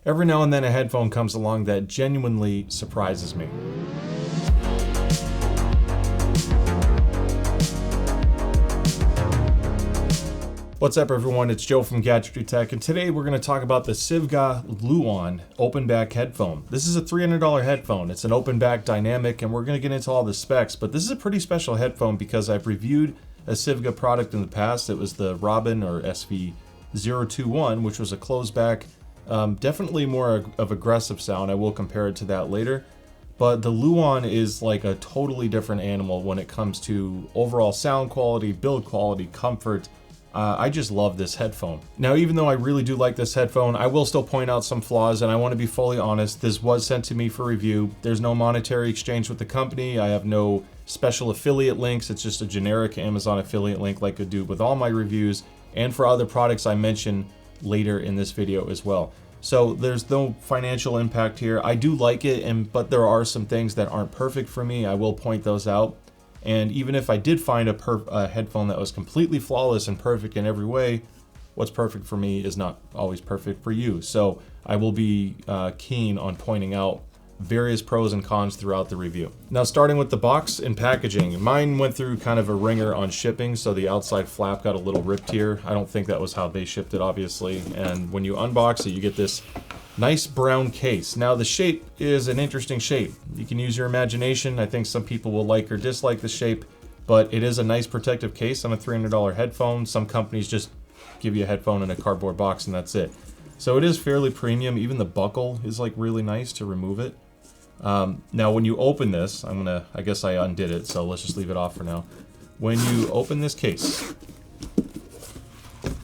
every now and then a headphone comes along that genuinely surprises me. What's up everyone, it's Joe from Gadgetry Tech, and today we're going to talk about the SIVGA Luan open back headphone. This is a $300 headphone. It's an open back dynamic, and we're going to get into all the specs, but this is a pretty special headphone because I've reviewed a SIVGA product in the past. It was the Robin or SV021, which was a closed back, definitely more of aggressive sound. I will compare it to that later. But the Luan is like a totally different animal when it comes to overall sound quality, build quality, comfort. I just love this headphone. Now, even though I really do like this headphone, I will still point out some flaws, and I want to be fully honest. This was sent to me for review. There's no monetary exchange with the company. I have no special affiliate links. It's just a generic Amazon affiliate link like I do with all my reviews and for other products I mention later in this video as well. So there's no financial impact here. I do like it, but there are some things that aren't perfect for me. I will point those out. And even if I did find a headphone that was completely flawless and perfect in every way, what's perfect for me is not always perfect for you. So I will be keen on pointing out various pros and cons throughout the review. Now, starting with the box and packaging, mine went through kind of a ringer on shipping, so the outside flap got a little ripped here. I don't think that was how they shipped it, obviously. And when you unbox it, you get this nice brown case. Now, the shape is an interesting shape. You can use your imagination. I think some people will like or dislike the shape, but it is a nice protective case on a $300 headphone. Some companies just give you a headphone in a cardboard box and that's it. So it is fairly premium. Even the buckle is like really nice to remove it. Now, when you open this, I guess I undid it, so let's just leave it off for now. When you open this case,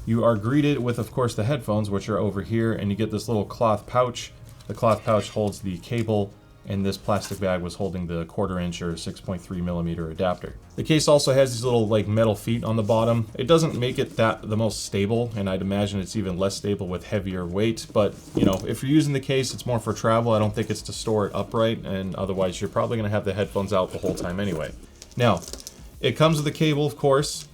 you are greeted with, of course, the headphones, which are over here, and you get this little cloth pouch. The cloth pouch holds the cable, and this plastic bag was holding the 1/4 inch or 6.3 millimeter adapter. The case also has these little like metal feet on the bottom. It doesn't make it the most stable, and I'd imagine it's even less stable with heavier weight, but you know, if you're using the case, it's more for travel. I don't think it's to store it upright, and otherwise you're probably going to have the headphones out the whole time anyway. Now, it comes with a cable, of course.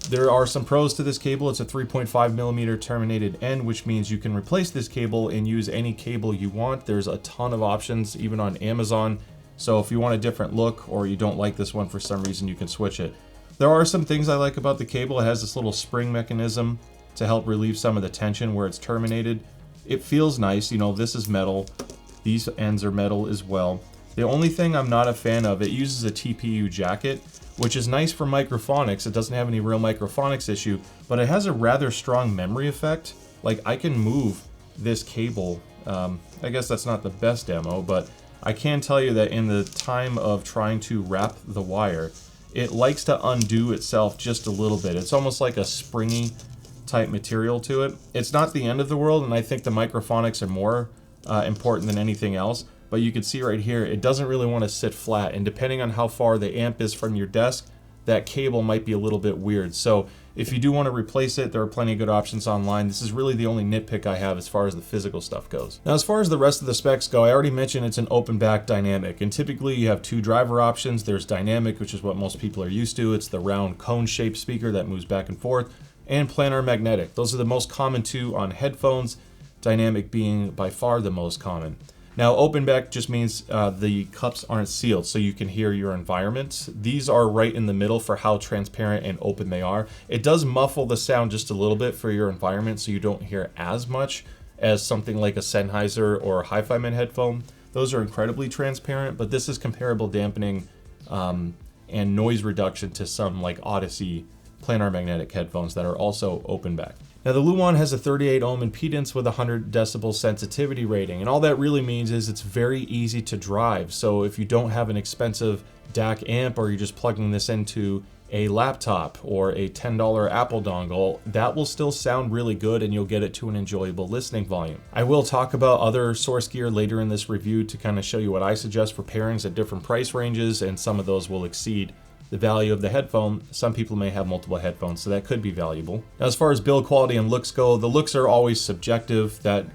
There are some pros to this cable. It's a 3.5 millimeter terminated end, which means you can replace this cable and use any cable you want. There's a ton of options, even on Amazon. So if you want a different look or you don't like this one for some reason, you can switch it. There are some things I like about the cable. It has this little spring mechanism to help relieve some of the tension where it's terminated. It feels nice. You know, this is metal. These ends are metal as well. The only thing I'm not a fan of, it uses a TPU jacket, which is nice for microphonics. It doesn't have any real microphonics issue, but it has a rather strong memory effect. Like, I can move this cable. I guess that's not the best demo, but I can tell you that in the time of trying to wrap the wire, it likes to undo itself just a little bit. It's almost like a springy type material to it. It's not the end of the world, and I think the microphonics are more important than anything else. But you can see right here, it doesn't really want to sit flat, and depending on how far the amp is from your desk, that cable might be a little bit weird. So if you do want to replace it, there are plenty of good options online. This is really the only nitpick I have as far as the physical stuff goes. Now, as far as the rest of the specs go, I already mentioned it's an open back dynamic, and typically you have two driver options. There's dynamic, which is what most people are used to. It's the round cone-shaped speaker that moves back and forth, and planar magnetic. Those are the most common two on headphones, dynamic being by far the most common. Now, open back just means the cups aren't sealed, so you can hear your environment. These are right in the middle for how transparent and open they are. It does muffle the sound just a little bit for your environment, so you don't hear as much as something like a Sennheiser or a Hi-Fi-Man headphone. Those are incredibly transparent, but this is comparable dampening and noise reduction to some like Odyssey planar magnetic headphones that are also open back. Now, the Luan has a 38 ohm impedance with a 100 decibel sensitivity rating, and all that really means is it's very easy to drive. So if you don't have an expensive DAC amp, or you're just plugging this into a laptop or a $10 Apple dongle, that will still sound really good, and you'll get it to an enjoyable listening volume. I will talk about other source gear later in this review to kind of show you what I suggest for pairings at different price ranges, and some of those will exceed the value of the headphone. Some people may have multiple headphones, so that could be valuable. Now, as far as build quality and looks go, the looks are always subjective. That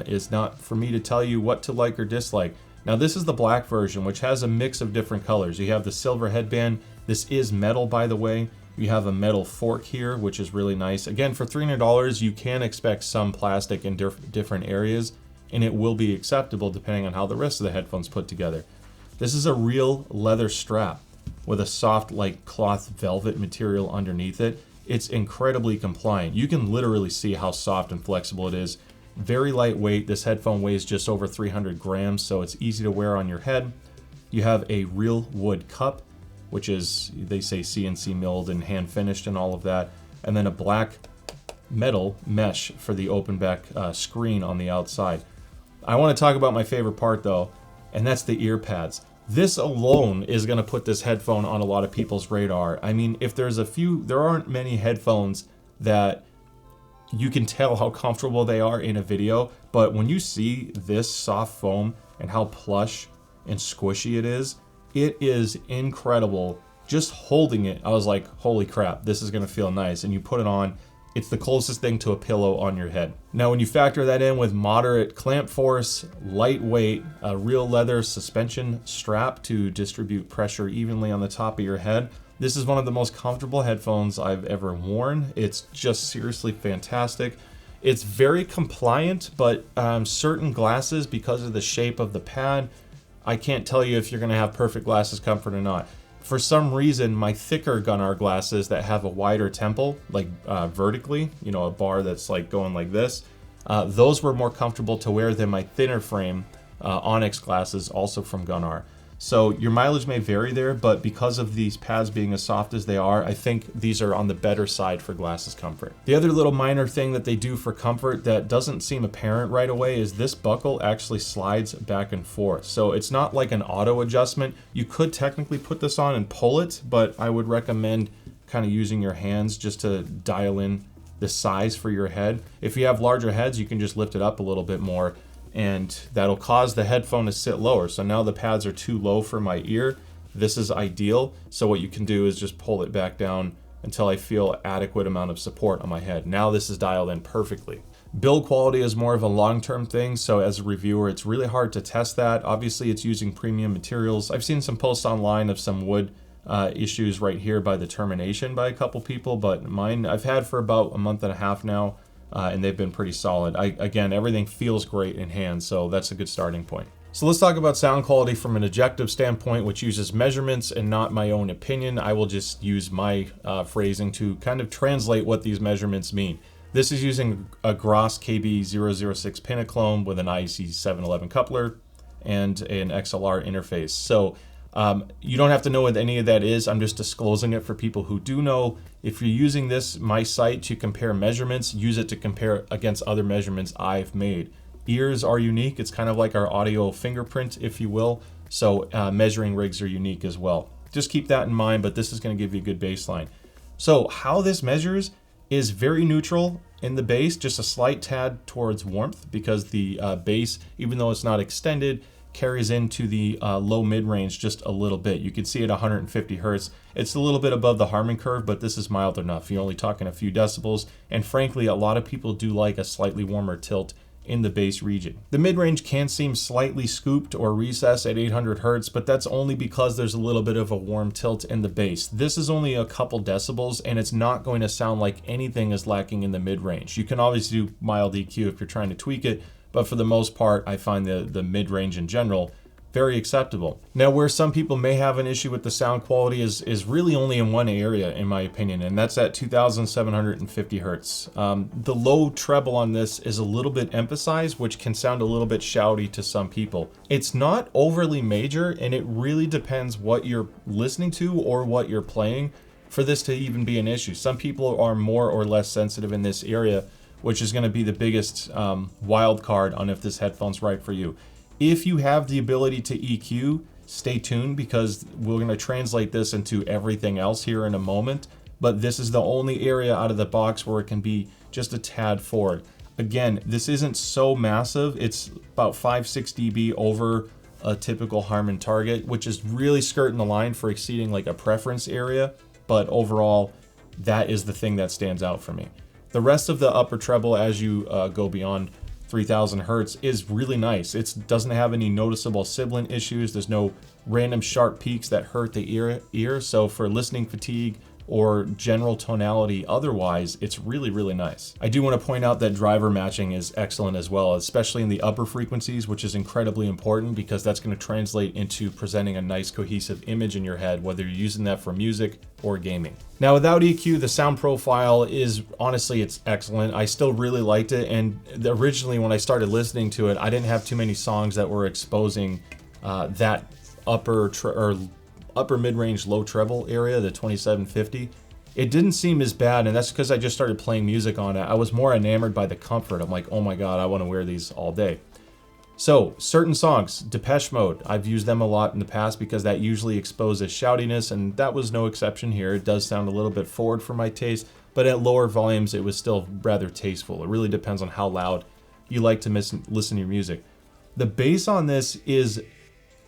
is not for me to tell you what to like or dislike. Now, this is the black version, which has a mix of different colors. You have the silver headband. This is metal, by the way. You have a metal fork here, which is really nice. Again, for $300, you can expect some plastic in different areas. and it will be acceptable depending on how the rest of the headphones put together. This is a real leather strap with a soft like cloth velvet material underneath it. It's incredibly compliant. You can literally see how soft and flexible it is. Very lightweight. This headphone weighs just over 300 grams, so it's easy to wear on your head. You have a real wood cup, which is, they say, CNC milled and hand finished and all of that. And then a black metal mesh for the open back screen on the outside. I want to talk about my favorite part though, and that's the ear pads. This alone is going to put this headphone on a lot of people's radar. I mean, if there's there aren't many headphones that you can tell how comfortable they are in a video, but when you see this soft foam and how plush and squishy it is incredible. Just holding it, I was like, holy crap, this is gonna feel nice. And you put it on, it's the closest thing to a pillow on your head. Now, when you factor that in with moderate clamp force, lightweight, a real leather suspension strap to distribute pressure evenly on the top of your head, this is one of the most comfortable headphones I've ever worn. It's just seriously fantastic. It's very compliant, but certain glasses, because of the shape of the pad, I can't tell you if you're gonna have perfect glasses comfort or not. For some reason, my thicker Gunnar glasses that have a wider temple, like vertically, you know, a bar that's like going like this, those were more comfortable to wear than my thinner frame Onyx glasses, also from Gunnar. So your mileage may vary there, but because of these pads being as soft as they are, I think these are on the better side for glasses comfort. The other little minor thing that they do for comfort that doesn't seem apparent right away is this buckle actually slides back and forth. So it's not like an auto adjustment. You could technically put this on and pull it, but I would recommend kind of using your hands just to dial in the size for your head. If you have larger heads, you can just lift it up a little bit more, and that'll cause the headphone to sit lower. So now the pads are too low for my ear. This is ideal. So what you can do is just pull it back down until I feel adequate amount of support on my head. Now this is dialed in perfectly. Build quality is more of a long-term thing, so as a reviewer, it's really hard to test that. Obviously, it's using premium materials. I've seen some posts online of some wood issues right here by the termination by a couple people, but mine I've had for about a month and a half now. And they've been pretty solid. Again, everything feels great in hand, so that's a good starting point. So let's talk about sound quality from an objective standpoint, which uses measurements and not my own opinion. I will just use my phrasing to kind of translate what these measurements mean. This is using a Gross KB006 Pinaclone with an IEC711 coupler and an XLR interface. So you don't have to know what any of that is. I'm just disclosing it for people who do know. If you're using this, my site, to compare measurements, use it to compare against other measurements I've made. Ears are unique. It's kind of like our audio fingerprint, if you will. So measuring rigs are unique as well. Just keep that in mind, but this is going to give you a good baseline. So how this measures is very neutral in the bass, just a slight tad towards warmth, because the bass, even though it's not extended, carries into the low mid-range just a little bit. You can see at 150 hertz. It's a little bit above the Harman curve, but this is mild enough. You're only talking a few decibels, and frankly, a lot of people do like a slightly warmer tilt in the bass region. The mid-range can seem slightly scooped or recessed at 800 hertz, but that's only because there's a little bit of a warm tilt in the bass. This is only a couple decibels, and it's not going to sound like anything is lacking in the mid-range. You can obviously do mild EQ if you're trying to tweak it, but for the most part, I find the mid-range in general very acceptable. Now, where some people may have an issue with the sound quality is really only in one area, in my opinion, and that's at 2,750 hertz. The low treble on this is a little bit emphasized, which can sound a little bit shouty to some people. It's not overly major, and it really depends what you're listening to or what you're playing for this to even be an issue. Some people are more or less sensitive in this area, which is going to be the biggest wild card on if this headphone's right for you. If you have the ability to EQ, stay tuned, because we're going to translate this into everything else here in a moment. But this is the only area out of the box where it can be just a tad forward. Again, this isn't so massive. It's about 5-6 dB over a typical Harman target, which is really skirting the line for exceeding like a preference area. But overall, that is the thing that stands out for me. The rest of the upper treble, as you go beyond 3,000 hertz, is really nice. It doesn't have any noticeable sibilant issues. There's no random sharp peaks that hurt the ear. So for listening fatigue or general tonality otherwise, it's really, really nice. I do want to point out that driver matching is excellent as well, especially in the upper frequencies, which is incredibly important because that's going to translate into presenting a nice cohesive image in your head, whether you're using that for music or gaming. Now without EQ, the sound profile is, honestly, it's excellent. I still really liked it, and originally when I started listening to it, I didn't have too many songs that were exposing that upper mid-range low treble area, the 2750. It didn't seem as bad, and that's because I just started playing music on it. I was more enamored by the comfort. I'm like, oh my god, I want to wear these all day. So certain songs, Depeche Mode, I've used them a lot in the past because that usually exposes shoutiness, and that was no exception here. It does sound a little bit forward for my taste, but at lower volumes it was still rather tasteful. It really depends on how loud you like to listen to your music. The bass on this is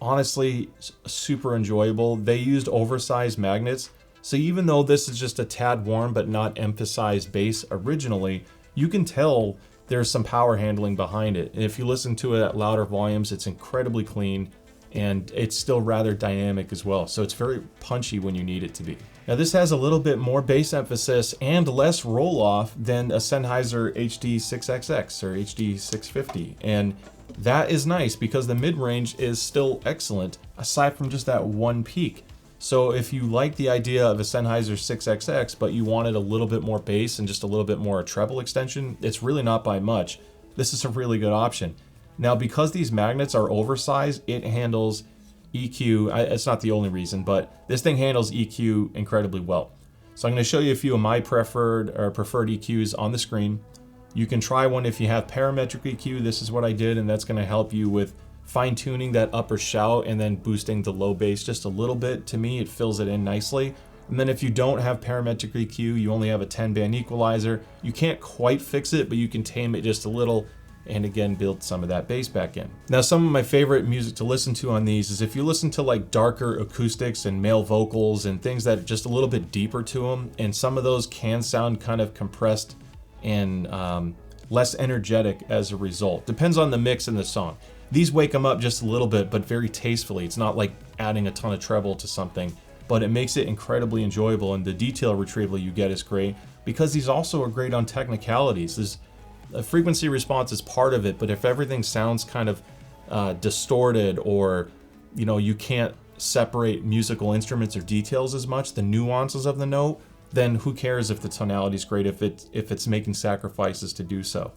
honestly super enjoyable. They used oversized magnets, so even though this is just a tad warm but not emphasized bass originally, you can tell there's some power handling behind it. And if you listen to it at louder volumes, it's incredibly clean, and it's still rather dynamic as well. So it's very punchy when you need it to be. Now this has a little bit more bass emphasis and less roll off than a Sennheiser HD6XX or HD650. And that is nice because the mid-range is still excellent aside from just that one peak. So if you like the idea of a Sennheiser 6XX but you wanted a little bit more bass and just a little bit more treble extension, it's really not by much. This is a really good option. Now because these magnets are oversized, it handles EQ. It's not the only reason, but this thing handles EQ incredibly well. So I'm going to show you a few of my preferred EQs on the screen. You can try one if you have parametric EQ. This is what I did, and that's going to help you with fine-tuning that upper shout and then boosting the low bass just a little bit. To me, it fills it in nicely. And then if you don't have parametric EQ, you only have a 10-band equalizer, you can't quite fix it, but you can tame it just a little and again build some of that bass back in. Now some of my favorite music to listen to on these is if you listen to like darker acoustics and male vocals and things that are just a little bit deeper to them, and some of those can sound kind of compressed and less energetic as a result. Depends on the mix in the song. These wake them up just a little bit, but very tastefully. It's not like adding a ton of treble to something, but it makes it incredibly enjoyable, and the detail retrieval you get is great because these also are great on technicalities. A frequency response is part of it, but if everything sounds kind of distorted, or you can't separate musical instruments or details as much, the nuances of the note, then who cares if the tonality is great if it's making sacrifices to do so.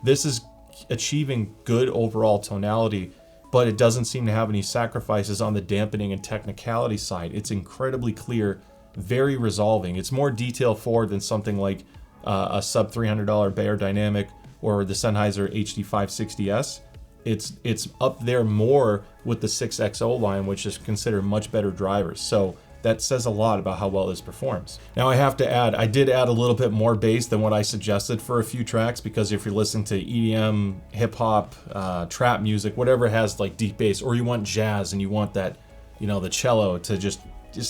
This is achieving good overall tonality, but it doesn't seem to have any sacrifices on the dampening and technicality side. It's incredibly clear, very resolving. It's more detail forward than something like a sub $300 Bayer Dynamic or the Sennheiser HD560S. It's up there more with the 6XO line, which is considered much better drivers. So that says a lot about how well this performs. Now I have to add, I did add a little bit more bass than what I suggested for a few tracks, because if you're listening to EDM, hip hop, trap music, whatever has like deep bass, or you want jazz and you want that, the cello to just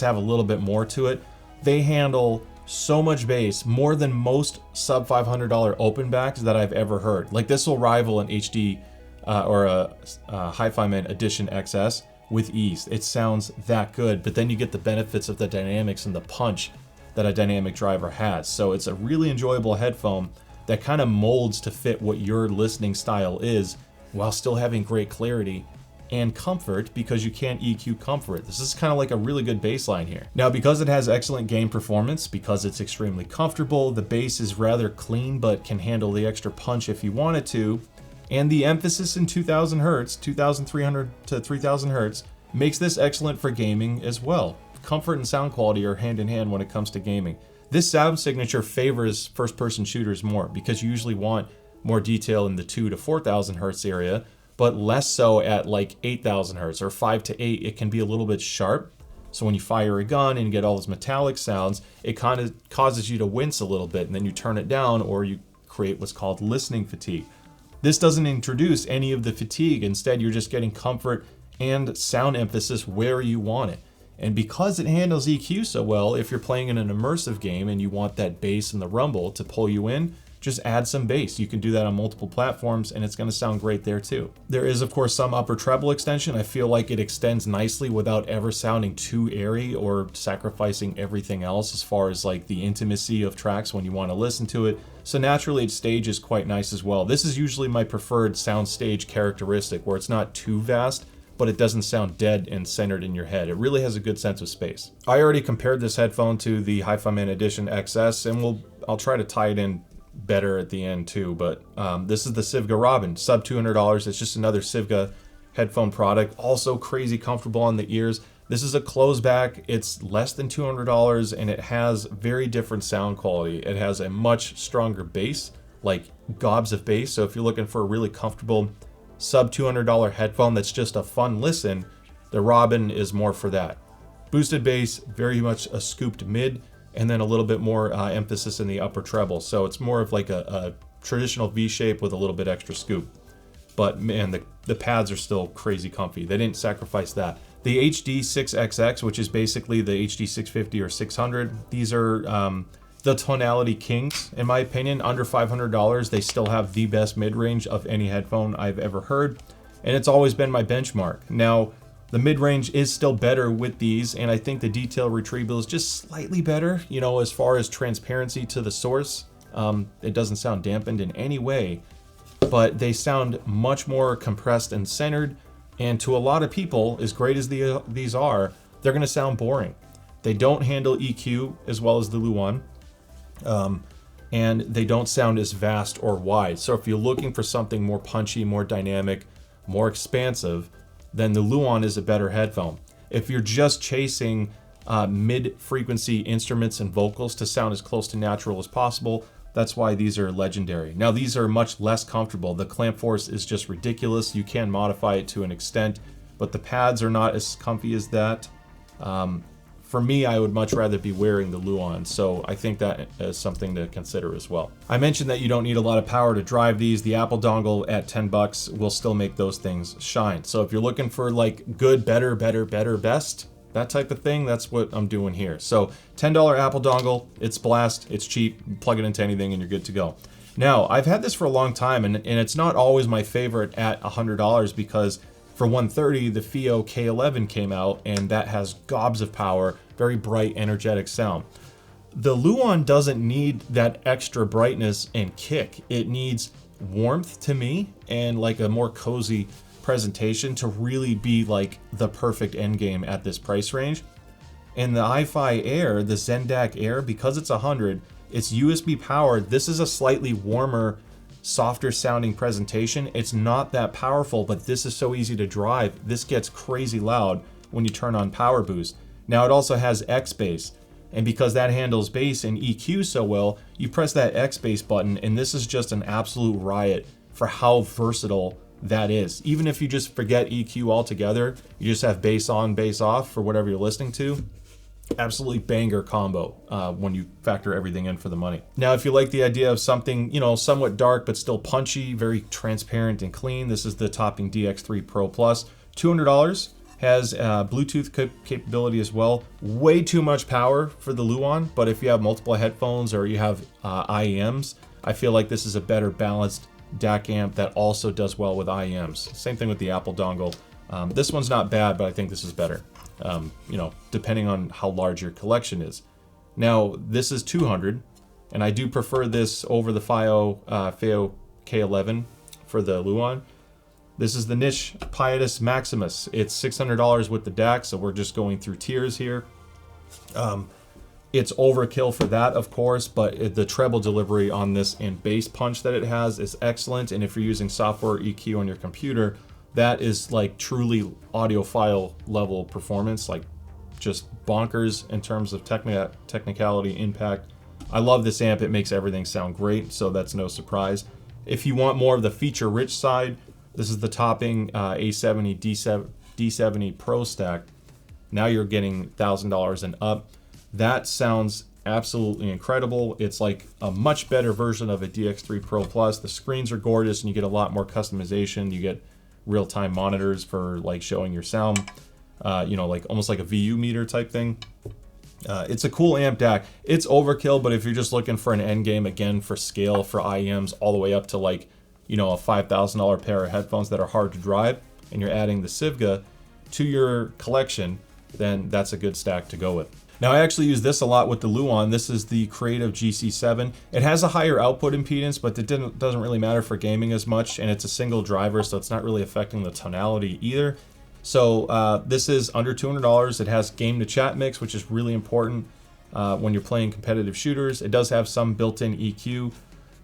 have a little bit more to it, they handle so much bass, more than most sub $500 open backs that I've ever heard. Like this will rival an HD or a Hi-Fi Man Edition XS with ease. It sounds that good, but then you get the benefits of the dynamics and the punch that a dynamic driver has. So it's a really enjoyable headphone that kind of molds to fit what your listening style is, while still having great clarity and comfort, because you can't EQ comfort. This is kind of like a really good bass line here. Now, because it has excellent gain performance, because it's extremely comfortable, the bass is rather clean but can handle the extra punch if you wanted to, and the emphasis in 2000 Hertz, 2300 to 3000 Hertz, makes this excellent for gaming as well. Comfort and sound quality are hand in hand when it comes to gaming. This sound signature favors first-person shooters more, because you usually want more detail in the 2 to 4000 Hertz area, but less so at like 8000 Hertz or 5 to 8. It can be a little bit sharp. So when you fire a gun and get all those metallic sounds, it kind of causes you to wince a little bit, and then you turn it down, or you create what's called listening fatigue. This doesn't introduce any of the fatigue. Instead, you're just getting comfort and sound emphasis where you want it. And because it handles EQ so well, if you're playing in an immersive game and you want that bass and the rumble to pull you in, just add some bass. You can do that on multiple platforms and it's going to sound great there too. There is of course some upper treble extension. I feel like it extends nicely without ever sounding too airy or sacrificing everything else as far as like the intimacy of tracks when you want to listen to it. So naturally, its stage is quite nice as well. This is usually my preferred soundstage characteristic, where it's not too vast, but it doesn't sound dead and centered in your head. It really has a good sense of space. I already compared this headphone to the Hi-Fi Man Edition XS, and I'll try to tie it in better at the end too, but this is the SIVGA Robin, sub $200. It's just another SIVGA headphone product, also crazy comfortable on the ears. This is a closed back, it's less than $200, and it has very different sound quality. It has a much stronger bass, like gobs of bass, so if you're looking for a really comfortable sub $200 headphone that's just a fun listen, the Robin is more for that. Boosted bass, very much a scooped mid, and then a little bit more emphasis in the upper treble. So it's more of like a traditional V shape with a little bit extra scoop. But man, the pads are still crazy comfy. They didn't sacrifice that. The HD6XX, which is basically the HD650 or 600, these are the tonality kings, in my opinion. Under $500, they still have the best mid-range of any headphone I've ever heard, and it's always been my benchmark. Now, the mid-range is still better with these, and I think the detail retrieval is just slightly better, you know, as far as transparency to the source. It doesn't sound dampened in any way, but they sound much more compressed and centered, and to a lot of people, as great as these are, they're going to sound boring. They don't handle EQ as well as the Luan, and they don't sound as vast or wide. So if you're looking for something more punchy, more dynamic, more expansive, then the Luan is a better headphone. If you're just chasing mid-frequency instruments and vocals to sound as close to natural as possible, that's why these are legendary. Now these are much less comfortable. The clamp force is just ridiculous. You can modify it to an extent, but the pads are not as comfy as that. For me, I would much rather be wearing the Luan, so I think that is something to consider as well. I mentioned that you don't need a lot of power to drive these. The Apple dongle at 10 bucks will still make those things shine. So if you're looking for like good, better, best, that type of thing, that's what I'm doing here. So $10 Apple dongle, it's blast, it's cheap, plug it into anything and you're good to go. Now, I've had this for a long time, and it's not always my favorite at $100 because for $130, the FiiO K11 came out, and that has gobs of power, very bright, energetic sound. The Luan doesn't need that extra brightness and kick. It needs warmth to me and like a more cozy presentation to really be like the perfect end game at this price range. And the Hi-Fi Air, the Zendak Air, because it's 100, it's USB powered. This is a slightly warmer, softer sounding presentation. It's not that powerful, but this is so easy to drive. This gets crazy loud when you turn on power boost. Now it also has X bass, and because that handles bass and EQ so well, you press that X bass button and this is just an absolute riot for how versatile that is. Even if you just forget EQ altogether, you just have bass on, bass off for whatever you're listening to. Absolutely banger combo when you factor everything in for the money. Now, if you like the idea of something, you know, somewhat dark but still punchy, very transparent and clean, this is the Topping DX3 Pro Plus. $200, has Bluetooth capability as well. Way too much power for the Luan, but if you have multiple headphones or you have IEMs, I feel like this is a better balanced DAC amp that also does well with IEMs. Same thing with the Apple dongle. This one's not bad, but I think this is better. You know, depending on how large your collection is. Now, this is $200, and I do prefer this over the FiiO K11 for the Luan. This is the Niche Pietus Maximus. It's $600 with the DAC, so we're just going through tiers here. It's overkill for that, of course, but the treble delivery on this and bass punch that it has is excellent, and if you're using software EQ on your computer, that is like truly audiophile level performance, like just bonkers in terms of technicality, impact. I love this amp. It makes everything sound great, so that's no surprise. If you want more of the feature-rich side, this is the Topping A70 D70 Pro stack. Now you're getting $1,000 and up. That sounds absolutely incredible. It's like a much better version of a DX3 Pro Plus. The screens are gorgeous, and you get a lot more customization. You get real-time monitors for like showing your sound, you know, like almost like a VU meter type thing. It's a cool amp DAC. It's overkill, but if you're just looking for an end game, again, for scale, for IEMs, all the way up to like, you know, a $5,000 pair of headphones that are hard to drive, and you're adding the SIVGA to your collection, then that's a good stack to go with. Now, I actually use this a lot with the Luan. This is the Creative GC7. It has a higher output impedance, but it doesn't really matter for gaming as much, and it's a single driver, so it's not really affecting the tonality either. So this is under $200. It has game to chat mix, which is really important when you're playing competitive shooters. It does have some built-in EQ.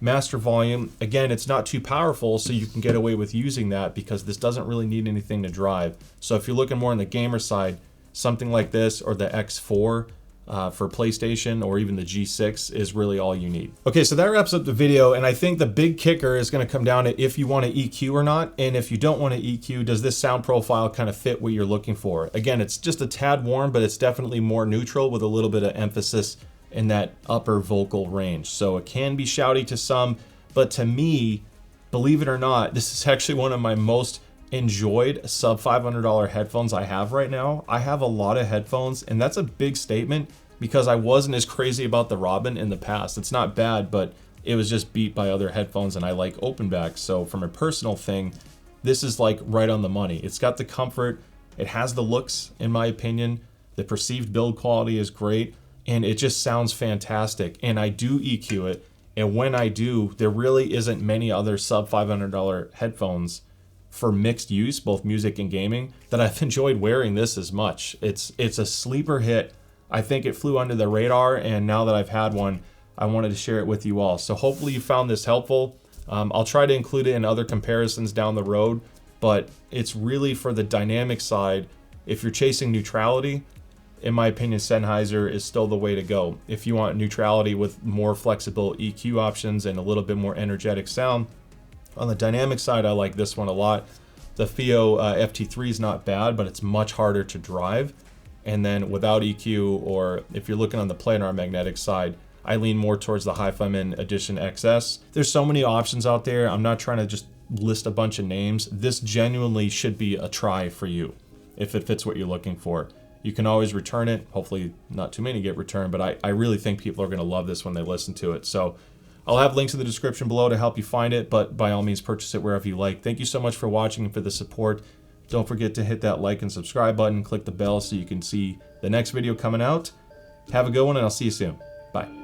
Master volume, again, it's not too powerful, so you can get away with using that because this doesn't really need anything to drive. So if you're looking more on the gamer side, something like this or the X4 for PlayStation or even the G6 is really all you need. Okay, so that wraps up the video, and I think the big kicker is going to come down to if you want to EQ or not, and if you don't want to EQ, does this sound profile kind of fit what you're looking for? Again, it's just a tad warm, but it's definitely more neutral with a little bit of emphasis in that upper vocal range. So it can be shouty to some, but to me, believe it or not, this is actually one of my most enjoyed sub $500 headphones I have right now. I have a lot of headphones, and that's a big statement because I wasn't as crazy about the Robin in the past. It's not bad, but it was just beat by other headphones, and I like open backs. So from a personal thing, this is like right on the money. It's got the comfort, it has the looks, in my opinion. The perceived build quality is great, and it just sounds fantastic. And I do EQ it, and when I do, there really isn't many other sub $500 headphones for mixed use, both music and gaming, that I've enjoyed wearing this as much. It's a sleeper hit. I think it flew under the radar, and now that I've had one, I wanted to share it with you all. So hopefully you found this helpful. I'll try to include it in other comparisons down the road, but it's really for the dynamic side. If you're chasing neutrality, in my opinion, Sennheiser is still the way to go. If you want neutrality with more flexible EQ options and a little bit more energetic sound, on the dynamic side, I like this one a lot. The FIO FT3 is not bad, but it's much harder to drive. And then without EQ, or if you're looking on the planar magnetic side, I lean more towards the HiFiMan Edition XS. There's so many options out there. I'm not trying to just list a bunch of names. This genuinely should be a try for you if it fits what you're looking for. You can always return it. Hopefully not too many get returned, but I really think people are going to love this when they listen to it. So I'll have links in the description below to help you find it, but by all means, purchase it wherever you like. Thank you so much for watching and for the support. Don't forget to hit that like and subscribe button, click the bell so you can see the next video coming out. Have a good one, and I'll see you soon. Bye.